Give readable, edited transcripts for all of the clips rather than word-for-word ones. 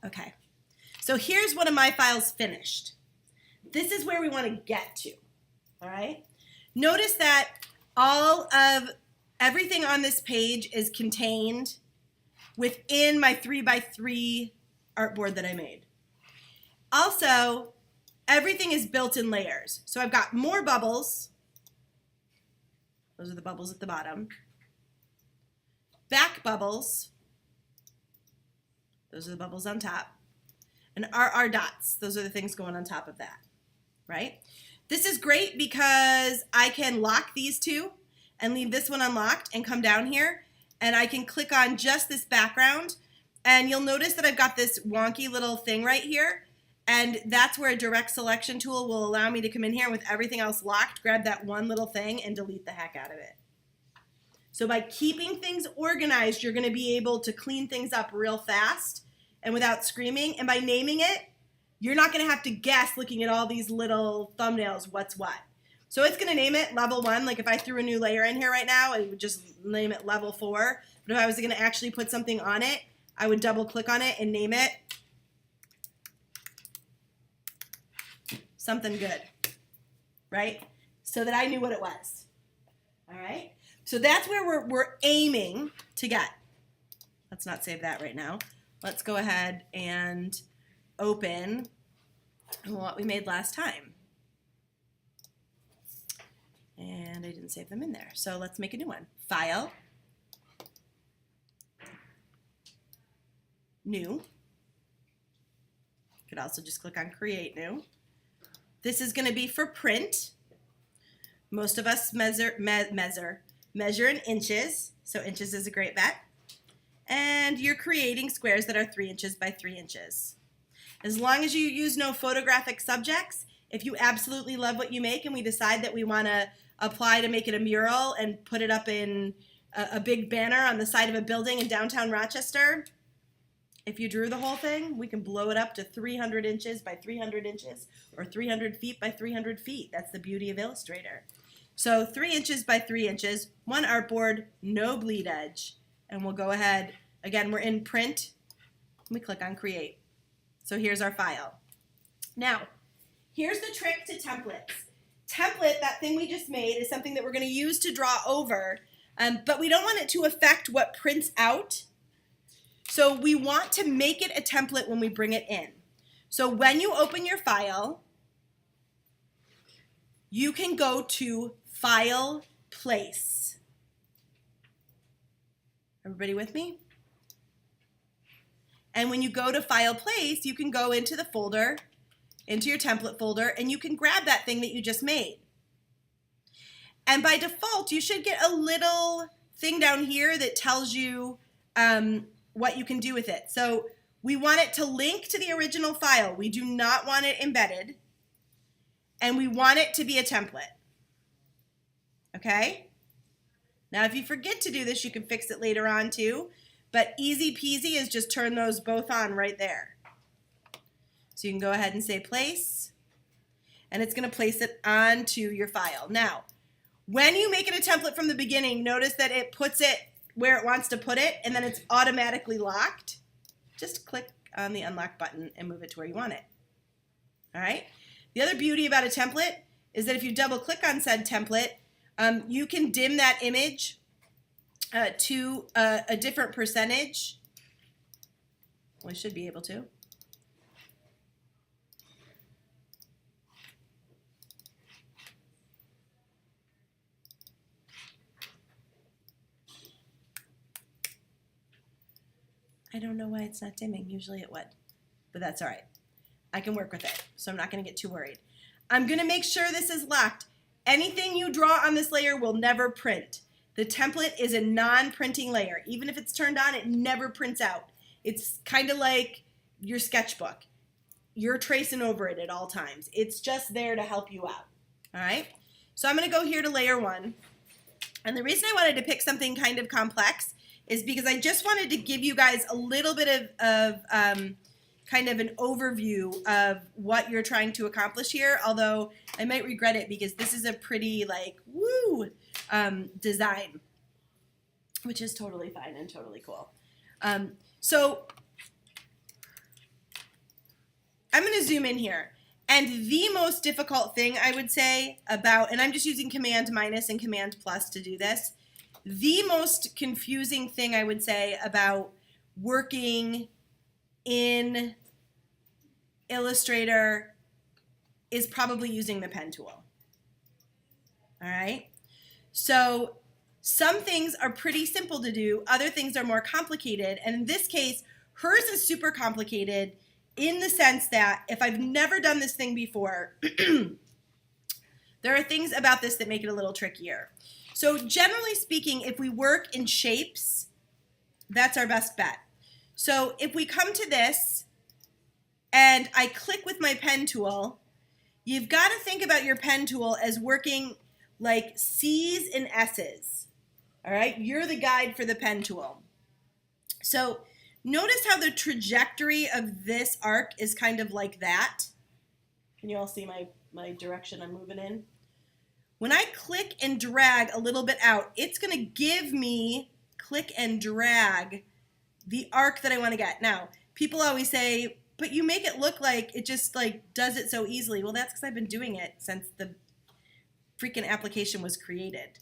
Okay, so here's one of my files finished. This is where we want to get to, all right? Notice that all of everything on this page is contained within my 3x3 artboard that I made. Also, everything is built in layers. So I've got more bubbles. Those are the bubbles at the bottom. Back bubbles. Those are the bubbles on top. And RR dots. Those are the things going on top of that, right? This is great because I can lock these two and leave this one unlocked and come down here, and I can click on just this background, and you'll notice that I've got this wonky little thing right here, and that's where a direct selection tool will allow me to come in here with everything else locked, grab that one little thing, and delete the heck out of it. So by keeping things organized, you're going to be able to clean things up real fast and without screaming, and by naming it, you're not going to have to guess looking at all these little thumbnails what's what. So it's going to name it level 1. Like if I threw a new layer in here right now, it would just name it level 4. But if I was going to actually put something on it, I would double click on it and name it something good, right? So that I knew what it was. All right? So that's where we're aiming to get. Let's not save that right now. Let's go ahead and open what we made last time. And I didn't save them in there. So let's make a new one. File, new. You could also just click on create new. This is going to be for print. Most of us measure in inches, so inches is a great bet. And you're creating squares that are 3 inches by 3 inches. As long as you use no photographic subjects, if you absolutely love what you make and we decide that we want to apply to make it a mural and put it up in a big banner on the side of a building in downtown Rochester, if you drew the whole thing, we can blow it up to 300 inches by 300 inches or 300 feet by 300 feet. That's the beauty of Illustrator. So 3 inches by 3 inches, one artboard, no bleed edge. And we'll go ahead, again, we're in print, and we click on create. So here's our file. Now, here's the trick to templates. Template, that thing we just made, is something that we're going to use to draw over, but we don't want it to affect what prints out. So we want to make it a template when we bring it in. So when you open your file, you can go to File, Place. Everybody with me? And when you go to File, Place, you can go into the folder, into your template folder, and you can grab that thing that you just made. And by default, you should get a little thing down here that tells you what you can do with it. So we want it to link to the original file. We do not want it embedded. And we want it to be a template. Okay? Now, if you forget to do this, you can fix it later on too. But easy peasy is just turn those both on right there. So you can go ahead and say place, and it's going to place it onto your file. Now, when you make it a template from the beginning, notice that it puts it where it wants to put it, and then it's automatically locked. Just click on the unlock button and move it to where you want it. All right? The other beauty about a template is that if you double click on said template, you can dim that image to a different percentage. Well, I should be able to. I don't know why it's not dimming. Usually it would, but that's all right. I can work with it, so I'm not going to get too worried. I'm going to make sure this is locked. Anything you draw on this layer will never print. The template is a non-printing layer. Even if it's turned on, it never prints out. It's kind of like your sketchbook. You're tracing over it at all times. It's just there to help you out. All right? So I'm going to go here to layer 1. And the reason I wanted to pick something kind of complex is because I just wanted to give you guys a little bit of kind of an overview of what you're trying to accomplish here, although I might regret it because this is a pretty like woo design, which is totally fine and totally cool. So zoom in here. And the most difficult thing I would say about, and I'm just using Command minus and Command plus to do this, the most confusing thing I would say about working in Illustrator is probably using the pen tool. All right? So some things are pretty simple to do, other things are more complicated, and in this case, hers is super complicated in the sense that if I've never done this thing before, there are things about this that make it a little trickier. So generally speaking, if we work in shapes, that's our best bet. So if we come to this and I click with my pen tool, you've got to think about your pen tool as working like C's and S's. All right, you're the guide for the pen tool. So notice how the trajectory of this arc is kind of like that. Can you all see my direction I'm moving in? When I click and drag a little bit out, it's going to give me, click and drag, the arc that I want to get. Now, people always say, but you make it look like it just like does it so easily. Well, that's because I've been doing it since the freaking application was created,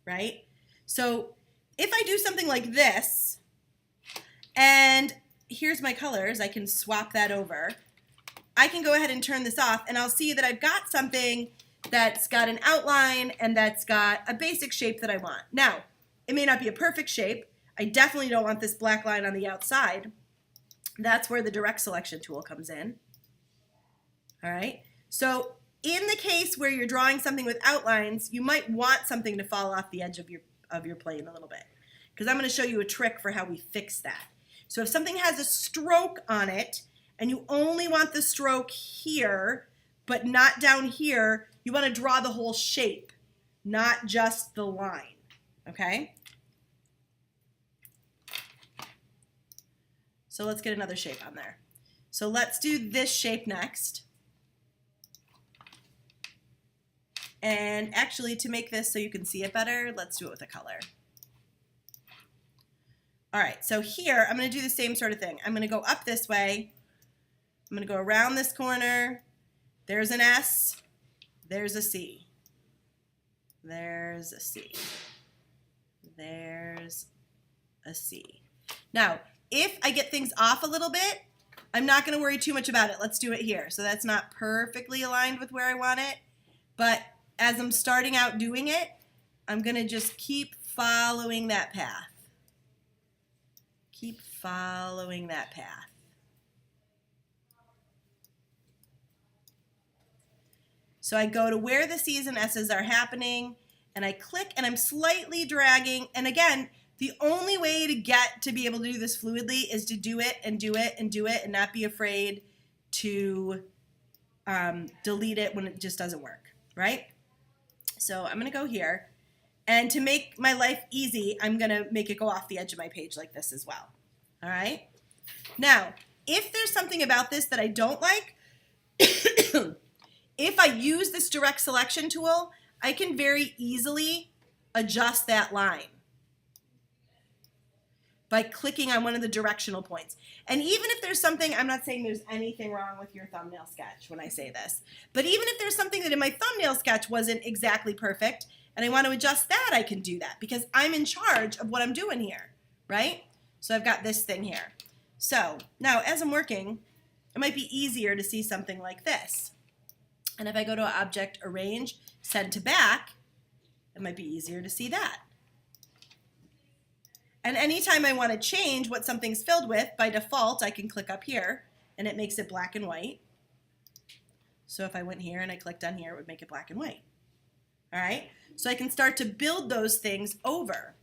right? So if I do something like this, and here's my colors, I can swap that over. I can go ahead and turn this off, and I'll see that I've got something that's got an outline and that's got a basic shape that I want. Now, it may not be a perfect shape. I definitely don't want this black line on the outside. That's where the direct selection tool comes in. All right, so in the case where you're drawing something with outlines, you might want something to fall off the edge of your plane a little bit, because I'm going to show you a trick for how we fix that. So if something has a stroke on it and you only want the stroke here but not down here, you want to draw the whole shape, not just the line, okay? So let's get another shape on there. So let's do this shape next. And actually, to make this so you can see it better, let's do it with a color. All right, so here I'm going to do the same sort of thing. I'm going to go up this way. I'm going to go around this corner. There's an S. There's a C. There's a C. There's a C. Now, if I get things off a little bit, I'm not going to worry too much about it. Let's do it here. So that's not perfectly aligned with where I want it, but as I'm starting out doing it, I'm going to just keep following that path. Keep following that path. So I go to where the C's and S's are happening, and I click, and I'm slightly dragging. And again, the only way to get to be able to do this fluidly is to do it and do it and do it and not be afraid to delete it when it just doesn't work, right? So I'm going to go here. And to make my life easy, I'm going to make it go off the edge of my page like this as well. All right? Now, if there's something about this that I don't like, if I use this direct selection tool, I can very easily adjust that line by clicking on one of the directional points. And even if there's something, I'm not saying there's anything wrong with your thumbnail sketch when I say this, but even if there's something that in my thumbnail sketch wasn't exactly perfect, and I want to adjust that, I can do that because I'm in charge of what I'm doing here, right? So I've got this thing here. So now as I'm working, it might be easier to see something like this. And if I go to Object, Arrange, Send to Back, it might be easier to see that. And anytime I want to change what something's filled with, by default, I can click up here, and it makes it black and white. So if I went here and I clicked on here, it would make it black and white. All right? So I can start to build those things over.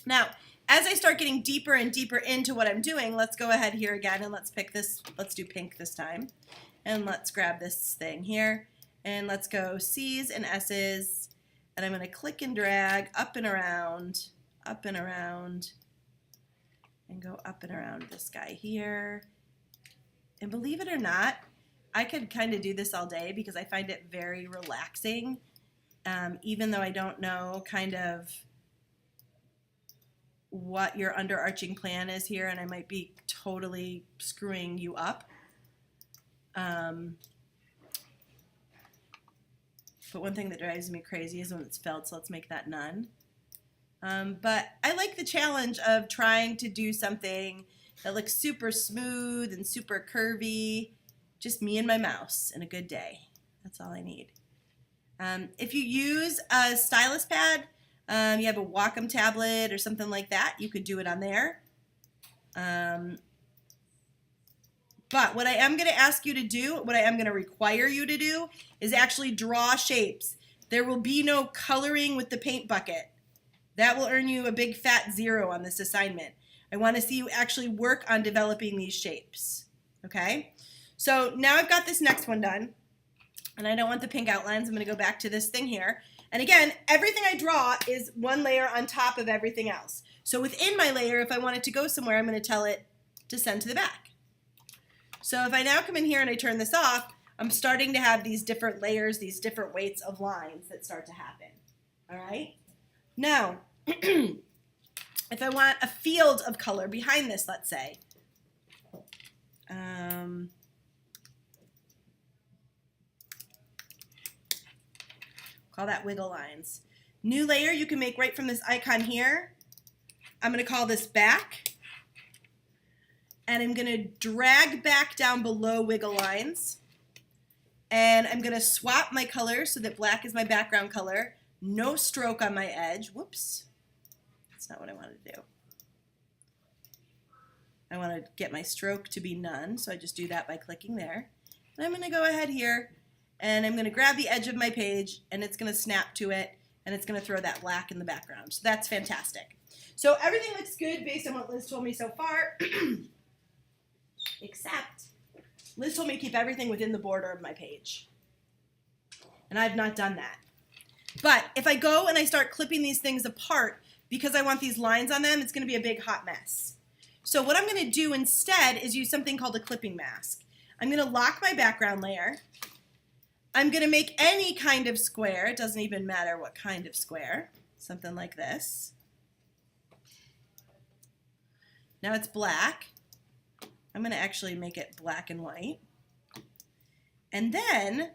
Now, as I start getting deeper and deeper into what I'm doing, let's go ahead here again and let's pick this. Let's do pink this time. And let's grab this thing here. And let's go C's and S's. And I'm going to click and drag up and around, and go up and around this guy here. And believe it or not, I could kind of do this all day because I find it very relaxing, even though I don't know kind of what your underarching plan is here, and I might be totally screwing you up. But one thing that drives me crazy is when it's filled, so let's make that none. But I like the challenge of trying to do something that looks super smooth and super curvy. Just me and my mouse and a good day. That's all I need. If you use a stylus pad, you have a Wacom tablet or something like that, you could do it on there. But what I am going to ask you to do, what I am going to require you to do, is actually draw shapes. There will be no coloring with the paint bucket. That will earn you a big fat 0 on this assignment. I want to see you actually work on developing these shapes. Okay? So now I've got this next one done, and I don't want the pink outlines. I'm going to go back to this thing here. And again, everything I draw is one layer on top of everything else. So within my layer, if I want it to go somewhere, I'm going to tell it to send to the back. So if I now come in here and I turn this off, I'm starting to have these different layers, these different weights of lines that start to happen. All right? Now, if I want a field of color behind this, let's say, call that wiggle lines. New layer you can make right from this icon here. I'm going to call this back. And I'm going to drag back down below wiggle lines. And I'm going to swap my color so that black is my background color. No stroke on my edge. Whoops. That's not what I wanted to do. I want to get my stroke to be none, so I just do that by clicking there. And I'm going to go ahead here, and I'm going to grab the edge of my page, and it's going to snap to it, and it's going to throw that black in the background. So that's fantastic. So everything looks good based on what Liz told me so far. Except Liz told me to keep everything within the border of my page. And I've not done that. But if I go and I start clipping these things apart because I want these lines on them, it's going to be a big hot mess. So what I'm going to do instead is use something called a clipping mask. I'm going to lock my background layer. I'm going to make any kind of square. It doesn't even matter what kind of square. Something like this. Now it's black. I'm going to actually make it black and white. And then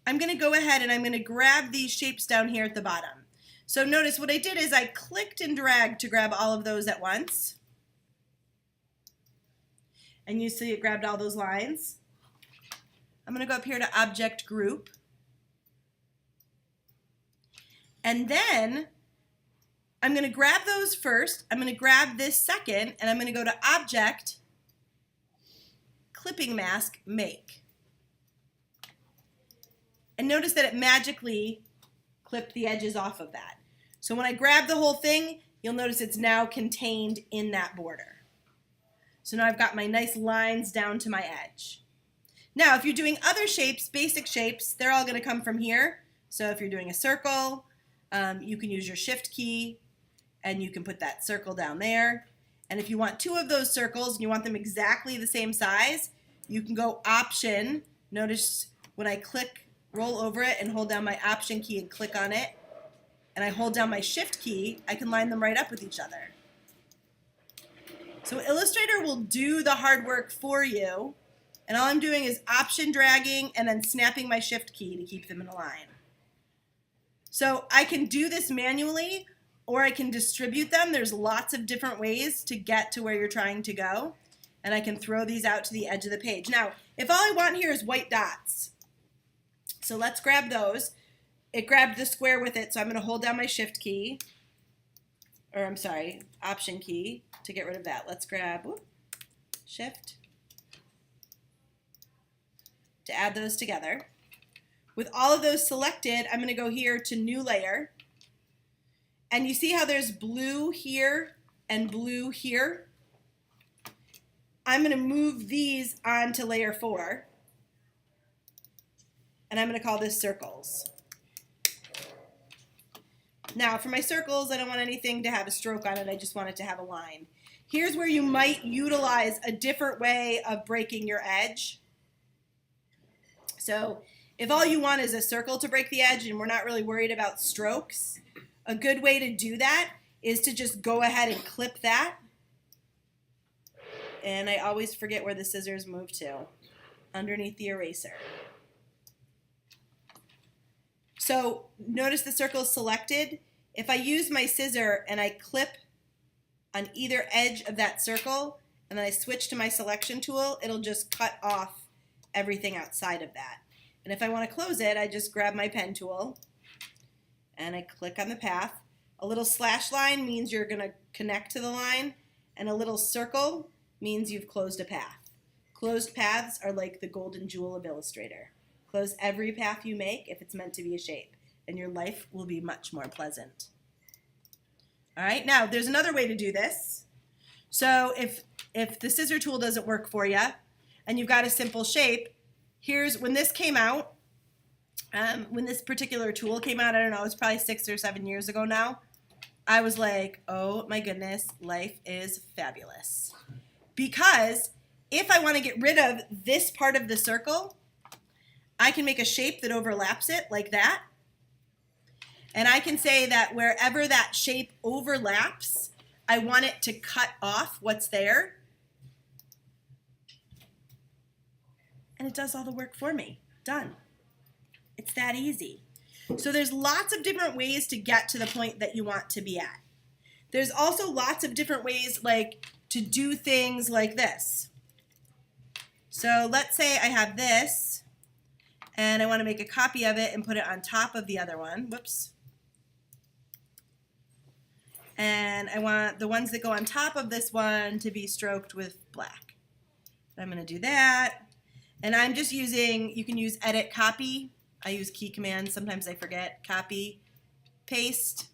I'm going to go ahead and I'm going to grab these shapes down here at the bottom. So notice what I did is I clicked and dragged to grab all of those at once. And you see it grabbed all those lines. I'm going to go up here to Object Group. And then I'm going to grab those first, I'm going to grab this second, and I'm going to go to Object, Clipping Mask, Make. And notice that it magically clipped the edges off of that. So when I grab the whole thing, you'll notice it's now contained in that border. So now I've got my nice lines down to my edge. Now if you're doing other shapes, basic shapes, they're all going to come from here. So if you're doing a circle, you can use your Shift key, and you can put that circle down there. And if you want 2 of those circles and you want them exactly the same size, you can go Option. Notice when I click, roll over it and hold down my Option key and click on it, and I hold down my Shift key, I can line them right up with each other. So Illustrator will do the hard work for you, and all I'm doing is Option dragging and then snapping my Shift key to keep them in a line. So I can do this manually, or I can distribute them. There's lots of different ways to get to where you're trying to go. And I can throw these out to the edge of the page. Now, if all I want here is white dots, so let's grab those. It grabbed the square with it, so I'm going to hold down my Shift key, or I'm sorry, Option key to get rid of that. Let's grab Shift to add those together. With all of those selected, I'm going to go here to New Layer. And you see how there's blue here and blue here? I'm going to move these onto layer 4. And I'm going to call this circles. Now for my circles, I don't want anything to have a stroke on it. I just want it to have a line. Here's where you might utilize a different way of breaking your edge. So if all you want is a circle to break the edge and we're not really worried about strokes, a good way to do that is to just go ahead and clip that. And I always forget where the scissors move to. underneath the eraser. So notice the circle is selected. If I use my scissor and I clip on either edge of that circle and then I switch to my selection tool, it'll just cut off everything outside of that. And if I want to close it, I just grab my pen tool and I click on the path. A little slash line means you're going to connect to the line, and a little circle means you've closed a path. Closed paths are like the golden jewel of Illustrator. Close every path you make if it's meant to be a shape, and your life will be much more pleasant. All right, now there's another way to do this. So if the scissor tool doesn't work for you and you've got a simple shape, here's when this came out, when this particular tool came out, I don't know, it was probably 6 or 7 years ago now, I was like, oh my goodness, life is fabulous. Because if I want to get rid of this part of the circle, I can make a shape that overlaps it like that. And I can say that wherever that shape overlaps, I want it to cut off what's there. And it does all the work for me. Done. It's that easy. So there's lots of different ways to get to the point that you want to be at. There's also lots of different ways like to do things like this. So let's say I have this and I want to make a copy of it and put it on top of the other one. Whoops. And I want the ones that go on top of this one to be stroked with black. I'm going to do that. And I'm just using, you can use edit, copy. I use key commands. Sometimes I forget. Copy, paste.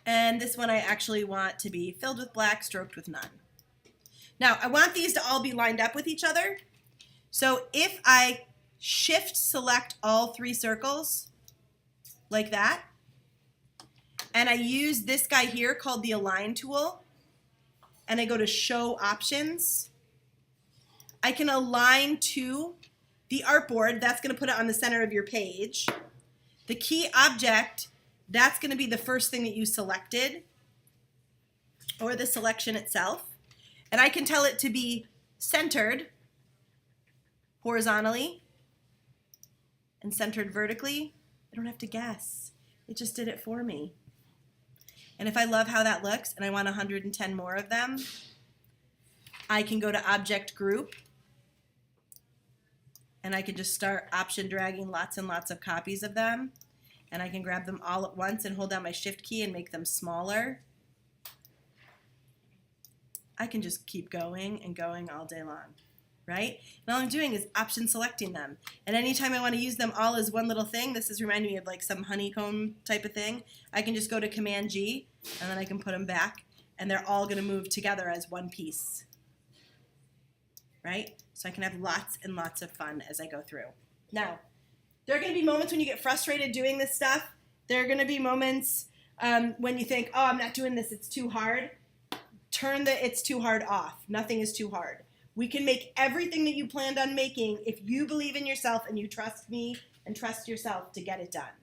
And this one I actually want to be filled with black, stroked with none. Now, I want these to all be lined up with each other. So if I shift select all 3 circles like that, and I use this guy here called the Align tool, and I go to Show Options, I can align to the artboard. That's going to put it on the center of your page. The key object, that's going to be the first thing that you selected, or the selection itself. And I can tell it to be centered horizontally and centered vertically. I don't have to guess. It just did it for me. And if I love how that looks and I want 110 more of them, I can go to Object Group and I can just start option dragging lots and lots of copies of them. And I can grab them all at once and hold down my Shift key and make them smaller. I can just keep going and going all day long, right? And all I'm doing is option selecting them. And anytime I want to use them all as one little thing, this is reminding me of like some honeycomb type of thing, I can just go to Command G and then I can put them back and they're all going to move together as one piece, right? So I can have lots and lots of fun as I go through. Now, there are going to be moments when you get frustrated doing this stuff. There are going to be moments when you think, oh, I'm not doing this, it's too hard. Turn the it's too hard off. Nothing is too hard. We can make everything that you planned on making if you believe in yourself and you trust me and trust yourself to get it done.